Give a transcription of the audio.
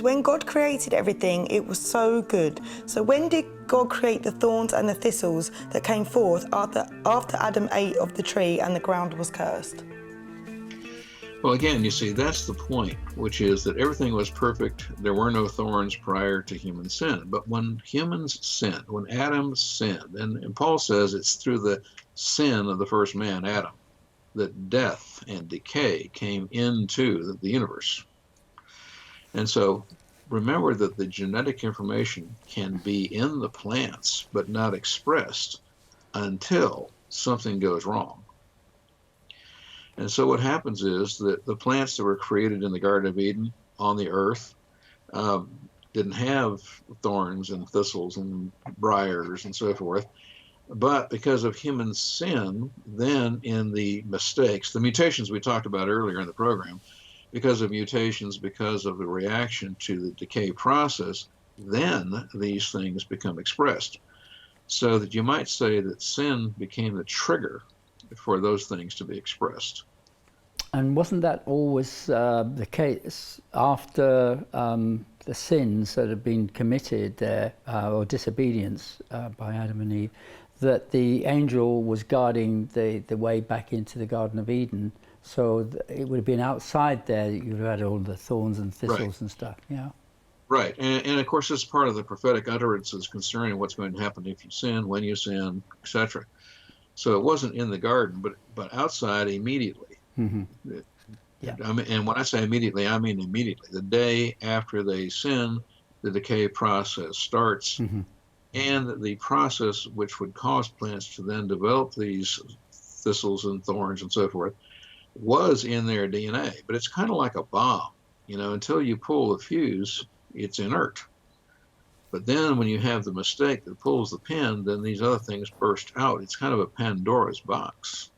When God created everything, it was so good. So when did God create the thorns and the thistles that came forth after Adam ate of the tree and the ground was cursed? Well, again, you see, that's the point, which is that everything was perfect. There were no thorns prior to human sin. But when humans sinned, when Adam sinned, and Paul says it's through the sin of the first man, Adam, that death and decay came into the universe. And so remember that the genetic information can be in the plants, but not expressed until something goes wrong. And so what happens is that the plants that were created in the Garden of Eden on the earth didn't have thorns and thistles and briars and so forth. But because of human sin, then in the mistakes, the mutations we talked about earlier in the program, because of mutations, because of the reaction to the decay process, then these things become expressed. So that you might say that sin became the trigger for those things to be expressed. And wasn't that always the case after the sins that had been committed there, or disobedience by Adam and Eve, that the angel was guarding the way back into the Garden of Eden? So it would have been outside there that you would have had all the thorns and thistles, right, and stuff, yeah. Right, and of course this is part of the prophetic utterances concerning what's going to happen if you sin, when you sin, etc. So it wasn't in the garden, but outside immediately. Mm-hmm. Yeah. And when I say immediately, I mean immediately. The day after they sin, the decay process starts, mm-hmm, and the process which would cause plants to then develop these thistles and thorns and so forth was in their DNA. But it's kind of like a bomb, until you pull the fuse, it's inert. But then when you have the mistake that pulls the pin, then these other things burst out. It's kind of a Pandora's box.